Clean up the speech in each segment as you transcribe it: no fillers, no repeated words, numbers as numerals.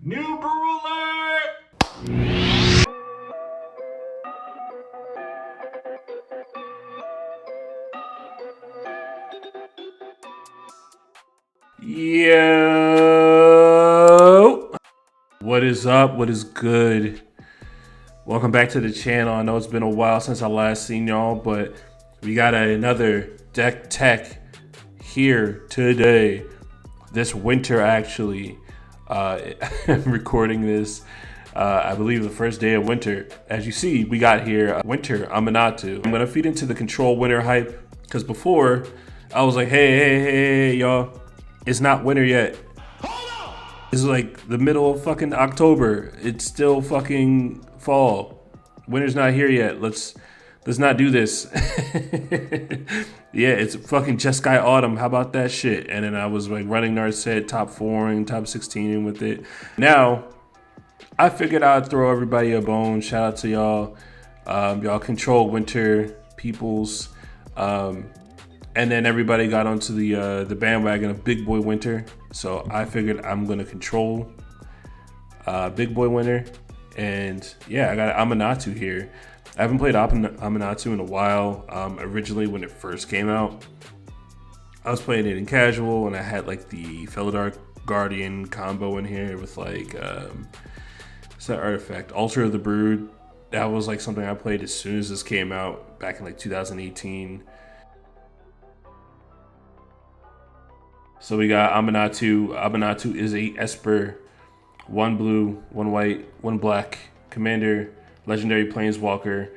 New brew alert! Yo! What is up? What is good? Welcome back to the channel. I know it's been a while since I last seen y'all, but we got another deck tech here today. This winter, actually. I'm recording this, I believe, the first day of winter. As you see, we got here winter Aminatou. I'm gonna feed into the control winter hype because before I was like, hey, y'all, it's not winter yet. It's like the middle of fucking October. It's still fucking fall. Winter's not here yet. Let's not do this. Yeah, it's fucking just Sky Autumn. How about that shit? And then I was like running Narset, top 4ing, top 16 with it. Now, I figured I'd throw everybody a bone. Shout out to y'all. Y'all control winter peoples. And then everybody got onto the bandwagon of Big Boy Winter. So I figured I'm gonna control Big Boy Winter. And yeah, I got Aminatou here. I haven't played Aminatou in a while. Originally, when it first came out, I was playing it in casual, and I had like the Felidar Guardian combo in here with like, what's that artifact? Altar of the Brood. That was like something I played as soon as this came out back in like 2018. So we got Aminatou. Aminatou is a Esper, 1 blue, 1 white, 1 black commander. Legendary Planeswalker.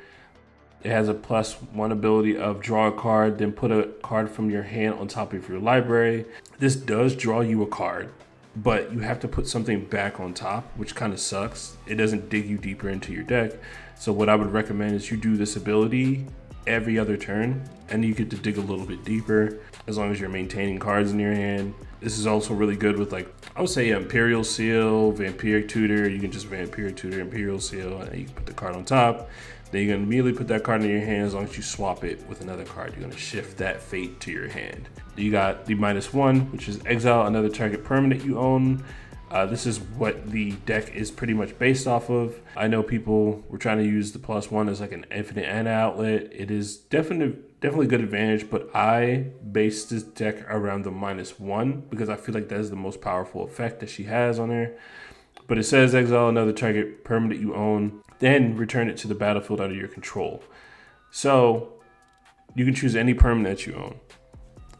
It has a +1 ability of draw a card, then put a card from your hand on top of your library. This does draw you a card, but you have to put something back on top, which kind of sucks. It doesn't dig you deeper into your deck. So what I would recommend is you do this ability every other turn, and you get to dig a little bit deeper as long as you're maintaining cards in your hand. This is also really good with, like, I would say Imperial Seal, Vampiric Tutor. You can just Vampiric Tutor, Imperial Seal, and you can put the card on top. Then you're gonna immediately put that card in your hand. As long as you swap it with another card, you're gonna shift that fate to your hand. You got the -1, which is exile another target permanent you own. This is what the deck is pretty much based off of. I know people were trying to use the +1 as like an infinite mana outlet. It is definitely good advantage, but I based this deck around the -1 because I feel like that is the most powerful effect that she has on her. But it says exile another target permanent you own, then return it to the battlefield under your control. So you can choose any permanent that you own.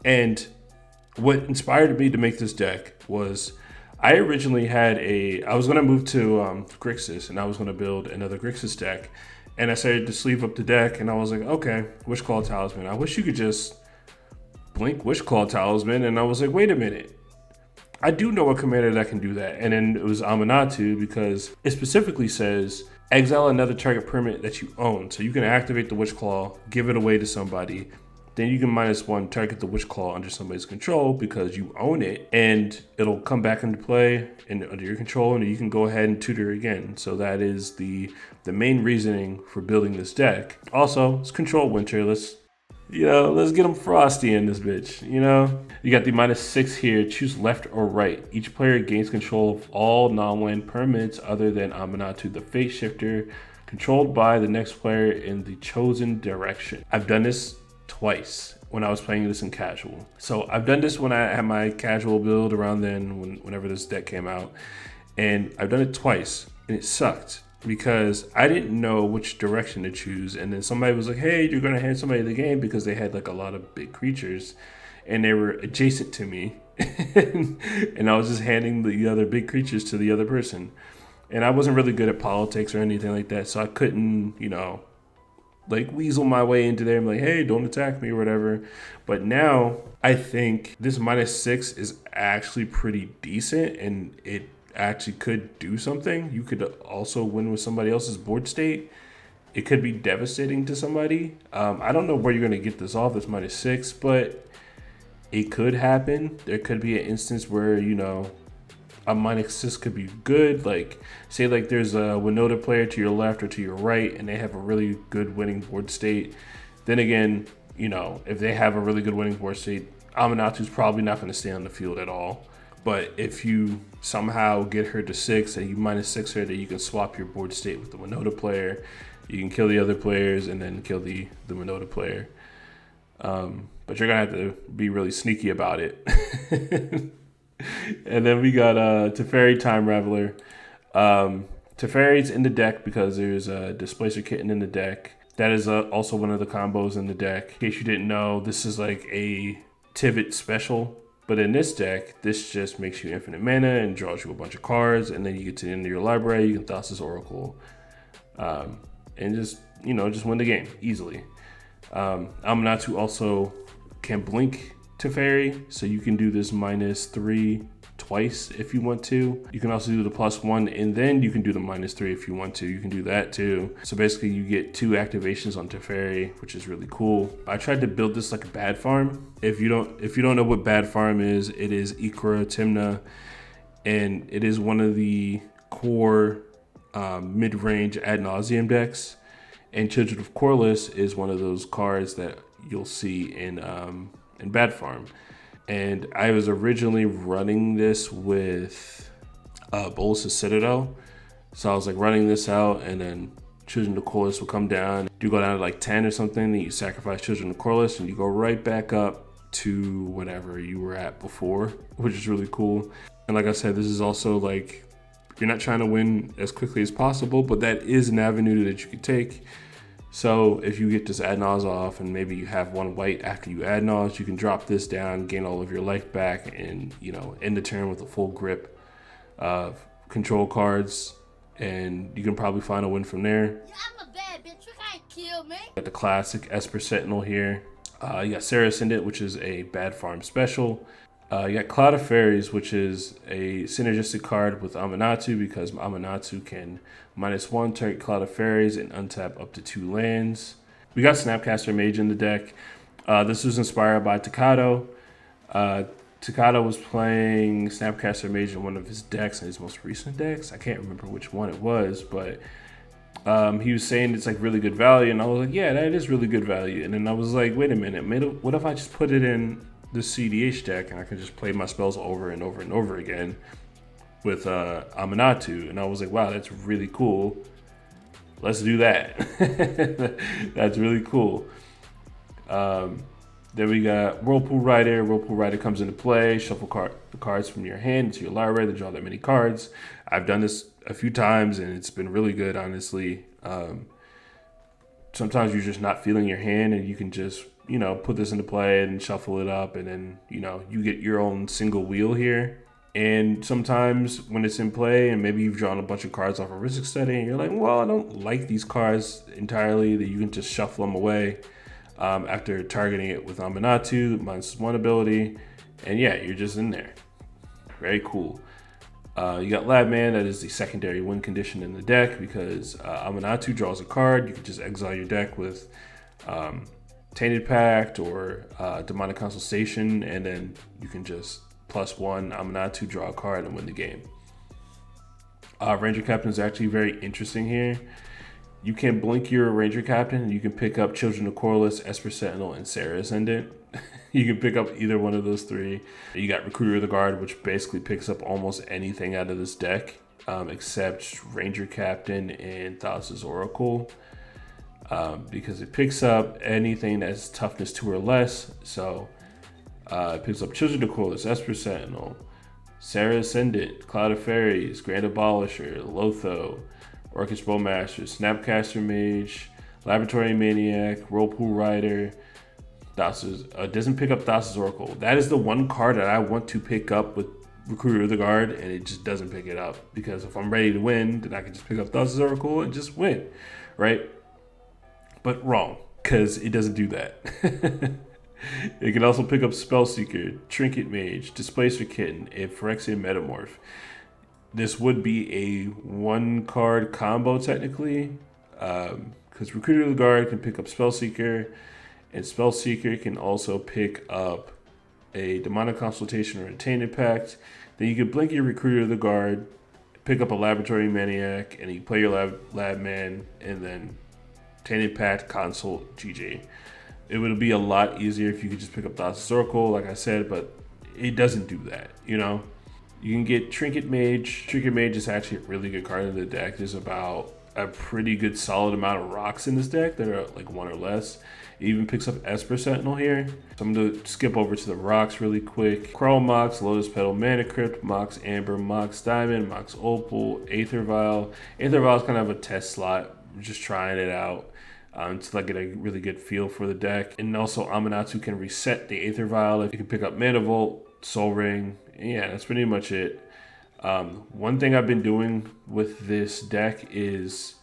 And what inspired me to make this deck was I originally had I was going to move to Grixis, and I was going to build another Grixis deck. And I started to sleeve up the deck, and I was like, okay, Wishclaw Talisman. I wish you could just blink Wishclaw Talisman. And I was like, wait a minute. I do know a commander that can do that. And then it was Aminatou because it specifically says exile another target permanent that you own. So you can activate the Wishclaw, give it away to somebody. Then you can -1 target the Wishclaw under somebody's control because you own it, and it'll come back into play and under your control, and you can go ahead and tutor again. So that is the main reasoning for building this deck. Also, it's control winter. Let's get them frosty in this bitch. You got the -6 here. Choose left or right. Each player gains control of all non-land permanents other than Aminatou, the Fate Shifter, controlled by the next player in the chosen direction. I've done this twice when I was playing this in casual. So I've done this when I had my casual build around then, whenever this deck came out. And I've done it twice, and it sucked because I didn't know which direction to choose. And then somebody was like, hey, you're gonna hand somebody the game because they had like a lot of big creatures and they were adjacent to me. And I was just handing the other big creatures to the other person. And I wasn't really good at politics or anything like that, so I couldn't, like weasel my way into there and be like, hey, don't attack me or whatever. But now I think this -6 is actually pretty decent, and it actually could do something. You could also win with somebody else's board state. It could be devastating to somebody. I don't know where you're going to get this off, this -6, but it could happen. There could be an instance where, a -6 could be good. Like, say like there's a Winota player to your left or to your right, and they have a really good winning board state. Then again, if they have a really good winning board state, Aminatou's probably not going to stay on the field at all. But if you somehow get her to 6 and you -6 her, then you can swap your board state with the Winota player. You can kill the other players and then kill the Winota player. But you're gonna have to be really sneaky about it. And then we got Teferi Time Raveler. Teferi's in the deck because there's a Displacer Kitten in the deck. That is also one of the combos in the deck. In case you didn't know, this is like a Tivit special. But in this deck, this just makes you infinite mana and draws you a bunch of cards. And then you get to the end of your library, you can Thassa's Oracle. And just win the game easily. Aminatou also can blink Teferi, so you can do this -3 twice if you want to. You can also do the +1, and then you can do the -3 if you want to. You can do that too. So basically, you get 2 activations on Teferi, which is really cool. I tried to build this like a bad farm. If you don't know what bad farm is, it is Ikra Timna, and it is one of the core mid-range ad nauseum decks. And Children of Corliss is one of those cards that you'll see in Bad Farm. And I was originally running this with Bolus's Citadel. So I was like running this out, and then Children of Corliss will come down. You go down to like 10 or something, then you sacrifice Children of Corliss, and you go right back up to whatever you were at before, which is really cool. And like I said, this is also like, you're not trying to win as quickly as possible, but that is an avenue that you could take. So if you get this Adnaz off and maybe you have 1 white after you Adnaz, you can drop this down, gain all of your life back, and end the turn with a full grip of control cards, and you can probably find a win from there. Yeah, I'm a bad bitch. You can't kill me. Got the classic Esper Sentinel here. You got Sarah Ascendant, which is a bad farm special. You got Cloud of Fairies, which is a synergistic card with Aminatou, because Aminatou can -1 target Cloud of Fairies and untap up to 2 lands. We got Snapcaster Mage in the deck. This was inspired by Takado. Takado was playing Snapcaster Mage in one of his decks, in his most recent decks. I can't remember which one it was, but he was saying it's like really good value, and I was like, yeah, that is really good value. And then I was like, wait a minute, what if I just put it in the cEDH deck and I can just play my spells over and over and over again with Aminatou? And I was like, wow, that's really cool. Let's do that. That's really cool. Then we got Whirlpool Rider. Whirlpool Rider comes into play. Shuffle the cards from your hand into your library to draw that many cards. I've done this a few times and it's been really good, honestly. Sometimes you're just not feeling your hand and you can just put this into play and shuffle it up, and then, you get your own single wheel here. And sometimes when it's in play and maybe you've drawn a bunch of cards off a risk study and you're like, well, I don't like these cards entirely, that you can just shuffle them away after targeting it with Aminatou, -1 ability. And yeah, you're just in there. Very cool. You got Labman. That is the secondary win condition in the deck, because Aminatou draws a card. You can just exile your deck with Tainted Pact or Demonic Consultation, and then you can just +1 Aminatou, draw a card, and win the game. Ranger Captain is actually very interesting here. You can blink your Ranger Captain, and you can pick up Children of Corliss, Esper Sentinel, and Sarah Ascendant. You can pick up either one of those 3. You got Recruiter of the Guard, which basically picks up almost anything out of this deck, except Ranger Captain and Thassa's Oracle. Because it picks up anything that's toughness 2 or less. So it picks up Children of Corliss, Esper Sentinel, Sarah Ascendant, Cloud of Fairies, Grand Abolisher, Lotho, Orcish Bowmaster, Snapcaster Mage, Laboratory Maniac, Whirlpool Rider. Doesn't pick up Thassa's Oracle. That is the one card that I want to pick up with Recruiter of the Guard, and it just doesn't pick it up. Because if I'm ready to win, then I can just pick up Thassa's Oracle and just win, right? But wrong, because it doesn't do that. It can also pick up Spellseeker, Trinket Mage, Displacer Kitten, and Phyrexian Metamorph. This would be a 1-card combo technically, because Recruiter of the Guard can pick up Spellseeker, and Spellseeker can also pick up a Demonic Consultation or a Tainted Pact. Then you can blink your Recruiter of the Guard, pick up a Laboratory Maniac, and you play your Lab Man, and then Tainted Pact, Consult, GG. It would be a lot easier if you could just pick up Thassa's Oracle, like I said, but it doesn't do that, You can get Trinket Mage. Trinket Mage is actually a really good card in the deck. There's about a pretty good solid amount of rocks in this deck that are like 1 or less. It even picks up Esper Sentinel here. So I'm going to skip over to the rocks really quick. Chrome Mox, Lotus Petal, Mana Crypt, Mox Amber, Mox Diamond, Mox Opal, Aether Vial. Aether Vial is kind of a test slot. We're just trying it out to like get a really good feel for the deck. And also Aminatou can reset the Aether Vial. You can pick up Mana Volt, Soul Ring. And yeah, that's pretty much it. One thing I've been doing with this deck is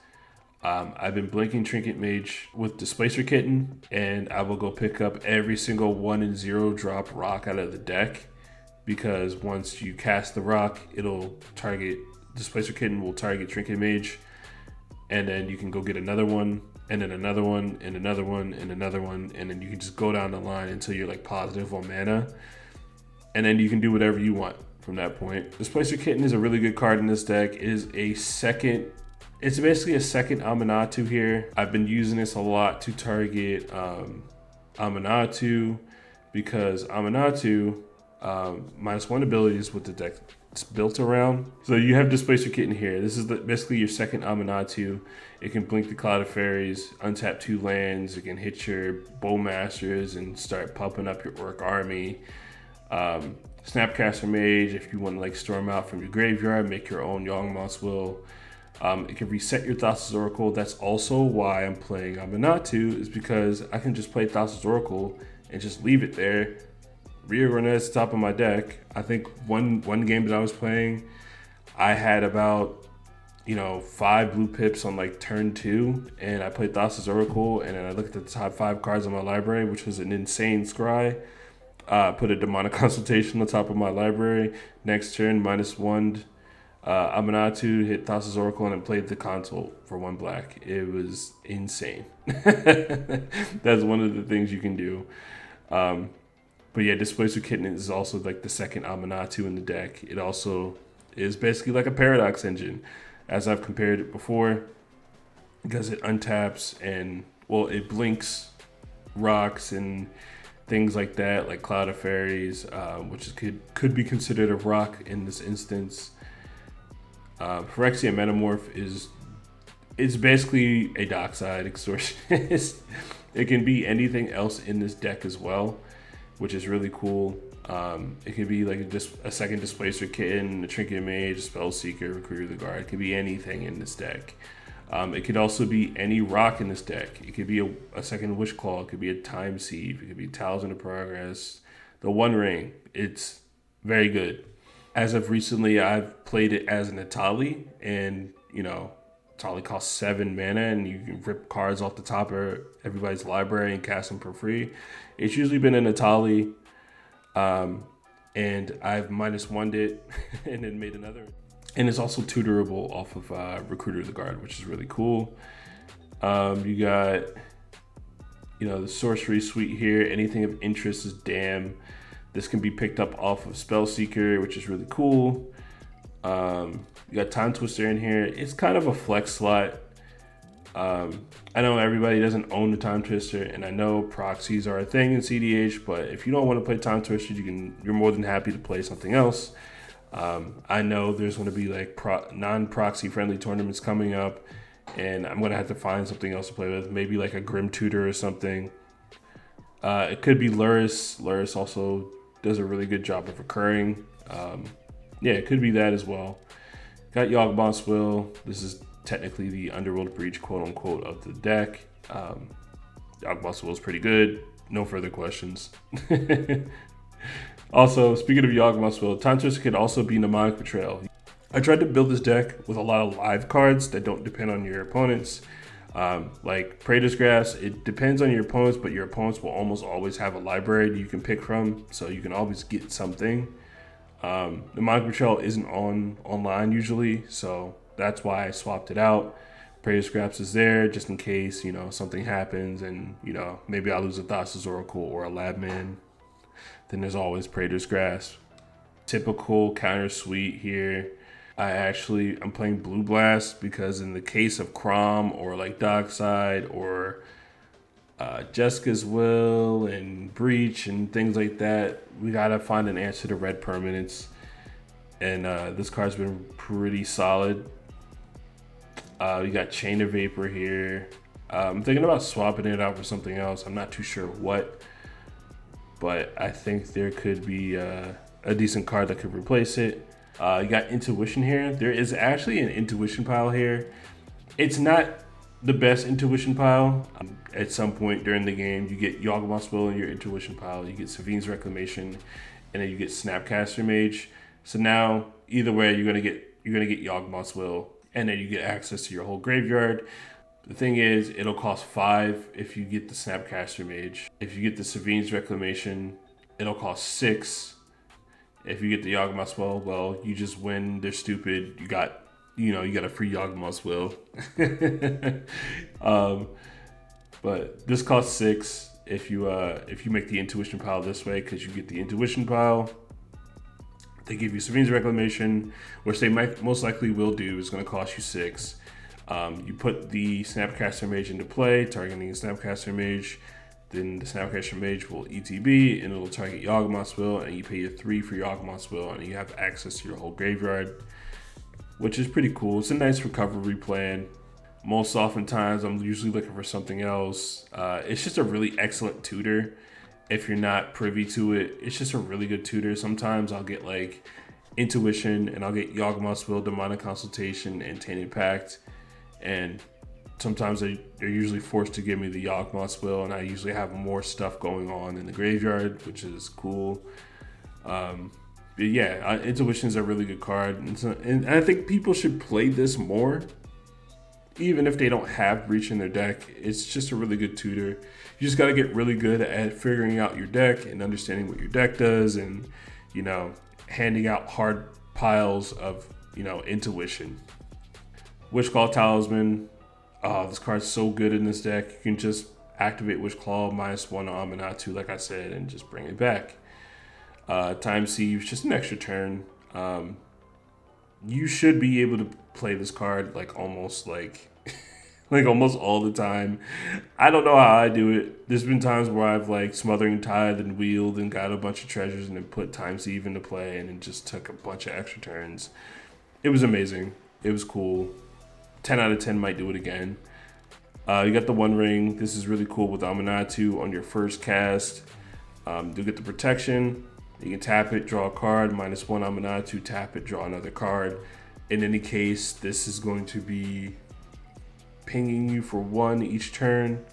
I've been blinking Trinket Mage with Displacer Kitten, and I will go pick up every single 1 and 0 drop rock out of the deck, because once you cast the rock, it'll target, Displacer Kitten will target Trinket Mage, and then you can go get another one, and then another one, and another one, and another one, and then you can just go down the line until you're like positive on mana, and then you can do whatever you want from that point. Displacer Kitten is a really good card in this deck. It is a second, it's basically a second Aminatou here. I've been using this a lot to target Aminatou, because Aminatou -1 abilities with the deck it's built around. So you have Displacer Kitten here. This is basically your second Aminatou. It can blink the Cloud of Fairies, untap 2 lands. It can hit your Bowmasters and start pumping up your Orc army. Snapcaster Mage, if you want to like storm out from your graveyard, make your own Yawgmoth's Will. It can reset your Thassa's Oracle. That's also why I'm playing Aminatou, is because I can just play Thassa's Oracle and just leave it there, reorganize the top of my deck. I think one game that I was playing, I had about 5 blue pips on like turn 2, and I played Thassa's Oracle, and then I looked at the top 5 cards on my library, which was an insane scry. Put a Demonic Consultation on top of my library. Next turn, -1. Aminatou hit Thassa's Oracle and then played the console for 1 black. It was insane. That's one of the things you can do. But yeah, Displacer Kitten is also like the second Aminatou in the deck. It also is basically like a Paradox Engine, as I've compared it before, because it untaps and, well, it blinks rocks and things like that, like Cloud of Fairies, which could be considered a rock in this instance. Phyrexia Metamorph it's basically a Dockside Extortionist. It can be anything else in this deck as well, which is really cool. It could be like a second Displacer Kitten, a Trinket Mage, a Spellseeker, Recruiter the Guard. It could be anything in this deck. It could also be any rock in this deck. It could be a second Wish Claw. It could be a Time Sieve. It could be Talisman of Progress. The One Ring. It's very good. As of recently, I've played it as an Atali, and Atali costs 7 mana, and you can rip cards off the top of everybody's library and cast them for free. It's usually been an Atali, and I've -1'd it and then made another. And it's also tutorable off of Recruiter the Guard, which is really cool. You got, the Sorcery Suite here. Anything of interest is Damn. This can be picked up off of Spellseeker, which is really cool. You got Time Twister in here. It's kind of a flex slot. I know everybody doesn't own the Time Twister, and I know proxies are a thing in cEDH, but if you don't want to play Time Twister, you're more than happy to play something else. I know there's going to be like non-proxy friendly tournaments coming up, and I'm going to have to find something else to play with, maybe like a Grim Tutor or something. It could be Luris. Luris also does a really good job of recurring. Yeah, it could be that as well. Got Yawgmoth's Will. This is technically the Underworld Breach, quote unquote, of the deck. Yawgmoth's Will is pretty good. No further questions. Also, speaking of Yawgmoth's Will, Time Twister could also be Mnemonic Betrayal. I tried to build this deck with a lot of live cards that don't depend on your opponents. Like Praetor's Grasp, it depends on your opponents, but your opponents will almost always have a library that you can pick from, so you can always get something. Mnemonic Betrayal isn't online usually, so that's why I swapped it out. Praetor's Grasp is there just in case, something happens and, maybe I lose a Thassa's Oracle or a Labman. Then there's always Praetor's Grasp. Typical counter suite here. I'm playing Blue Blast because in the case of Crom or like Dockside or Jessica's Will and Breach and things like that, we gotta find an answer to red permanents. and this card's been pretty solid. You got Chain of Vapor here. I'm thinking about swapping it out for something else. I'm not too sure what, but I think there could be a decent card that could replace it. You got Intuition here. There is actually an Intuition pile here. It's not the best Intuition pile. At some point during the game, you get Yawgmoth's Will in your Intuition pile. You get Savine's Reclamation, and then you get Snapcaster Mage. So now, either way, you're gonna get Yawgmoth's Will, and then you get access to your whole graveyard. The thing is, it'll cost 5 if you get the Snapcaster Mage. If you get the Savine's Reclamation, it'll cost 6. If you get the Yawgmoth's Will, well, you just win. They're stupid. You got a free Yawgmoth's Will. But this costs 6 if you make the Intuition pile this way, because you get the Intuition pile. They give you Savine's Reclamation, which they most likely will do. Is going to cost you 6. You put the Snapcaster Mage into play, targeting Snapcaster Mage. Then the Snapcaster Mage will ETB, and it'll target Yawgmoth's Will, and you pay your 3 for Yawgmoth's Will, and you have access to your whole graveyard, which is pretty cool. It's a nice recovery plan. Most oftentimes, I'm usually looking for something else. It's just a really excellent tutor. If you're not privy to it, it's just a really good tutor. Sometimes I'll get like Intuition, and I'll get Yawgmoth's Will, Demonic Consultation, and Tainted Pact, and sometimes they're usually forced to give me the Yawgmoth's Will, and I usually have more stuff going on in the graveyard, which is cool. But yeah, Intuition is a really good card, and I think people should play this more, even if they don't have Breach in their deck. It's just a really good tutor. You just got to get really good at figuring out your deck and understanding what your deck does, and handing out hard piles of Intuition. Witchclaw Talisman. This card's so good in this deck. You can just activate Witchclaw -1 on Aminatou, like I said, and just bring it back. Time Siege, just an extra turn. You should be able to play this card almost all the time. I don't know how I do it. There's been times where I've Smothering Tithe and wheeled and got a bunch of treasures and then put Time Sieve into play, and it just took a bunch of extra turns. It was amazing. It was cool. 10 out of 10 might do it again. You got the One Ring. This is really cool with Aminatou on your first cast. You get the protection. You can tap it, draw a card, -1 Aminatou, tap it, draw another card. In any case, this is going to be pinging you for 1 each turn.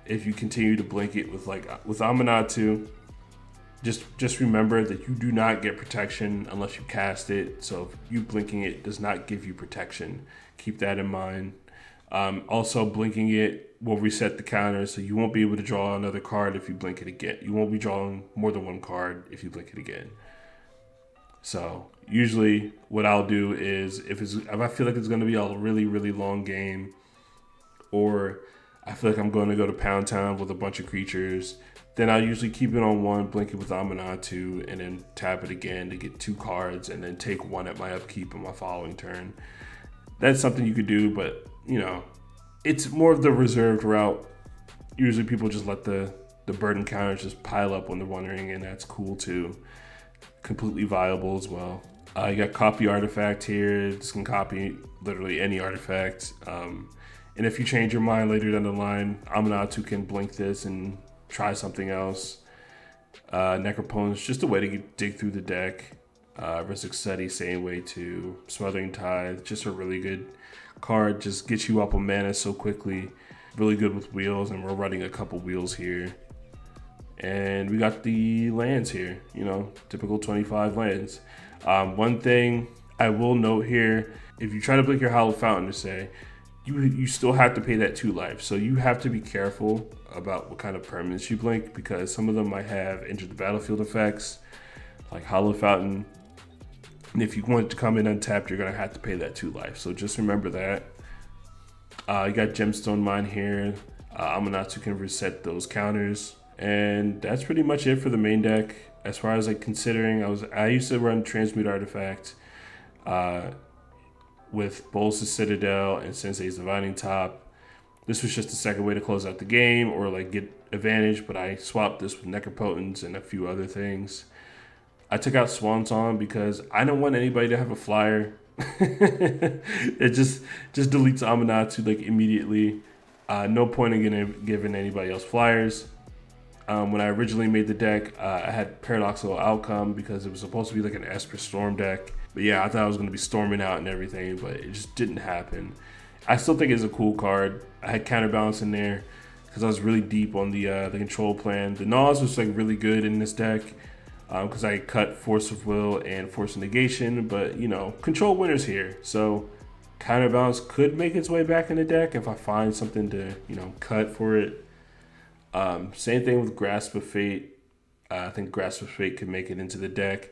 If you continue to blink it with Aminatou, just remember that you do not get protection unless you cast it. So if you blinking it does not give you protection. Keep that in mind. Also, blinking it will reset the counter, so you won't be able to draw another card if you blink it again. You won't be drawing more than 1 card if you blink it again. So usually what I'll do is if I feel like it's going to be a really, really long game, or I feel like I'm going to go to Pound Town with a bunch of creatures, then I'll usually keep it on 1, blink it with Aminatou, and then tap it again to get 2 cards, and then take 1 at my upkeep on my following turn. That's something you could do, but it's more of the reserved route. Usually people just let the burden counters just pile up when they're wondering, and that's cool too. Completely viable as well. You got Copy Artifact here. This can copy literally any artifact. And if you change your mind later down the line, Aminatou can blink this and try something else. Necropone's just a way to dig through the deck. Risic Seti, same way too. Smothering Tithe, just a really good card. Just gets you up on mana so quickly. Really good with wheels, and we're running a couple wheels here. And we got the lands here, typical 25 lands. One thing I will note here, if you try to blink your Hallowed Fountain to say, you still have to pay that 2 life. So you have to be careful about what kind of permanents you blink, because some of them might have Enter the Battlefield effects, like Hallowed Fountain. And if you want it to come in untapped, you're going to have to pay that 2 life. So just remember that. You got Gemstone Mine here. Aminatou can reset those counters. And that's pretty much it for the main deck. As far as considering, I used to run Transmute Artifact with Bolas' Citadel and Sensei's Divining Top. This was just the second way to close out the game or get advantage, but I swapped this with Necropotence and a few other things. I took out Swanton because I don't want anybody to have a flyer. It just deletes Aminatou like immediately. No point in giving anybody else flyers. When I originally made the deck, I had Paradoxical Outcome because it was supposed to be like an Esper Storm deck. But yeah, I thought I was going to be storming out and everything, but it just didn't happen. I still think it's a cool card. I had Counterbalance in there because I was really deep on the control plan. The Nas was like really good in this deck because I cut Force of Will and Force of Negation, but you know, control winners here. So Counterbalance could make its way back in the deck if I find something to, you know, cut for it. Same thing with Grasp of Fate. I think Grasp of Fate could make it into the deck.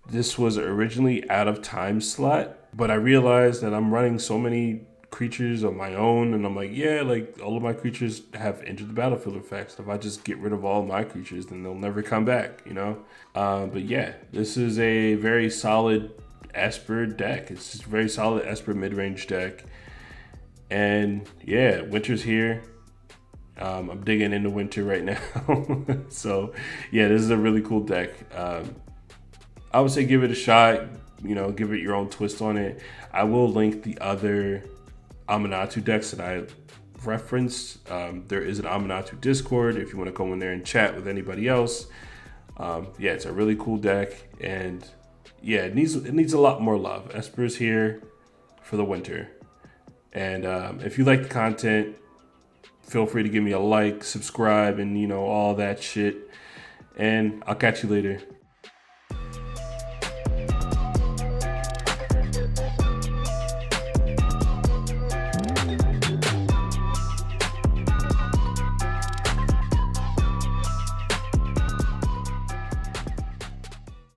This was originally out of time slot, but I realized that I'm running so many creatures of my own, and I'm like, yeah, like all of my creatures have entered the battlefield effects. If I just get rid of all of my creatures, then they'll never come back, you know? But yeah, this is a very solid Esper deck. It's just a very solid Esper mid-range deck. And yeah, winter's here. I'm digging into winter right now. So yeah, this is a really cool deck. I would say give it a shot, you know, give it your own twist on it. I will link the other Aminatou decks that I referenced. There is an Aminatou Discord if you want to go in there and chat with anybody else. Yeah, it's a really cool deck, and yeah, it needs a lot more love. Esper's here for the winter. And if you like the content, feel free to give me a like, subscribe, and you know, all that shit. And I'll catch you later.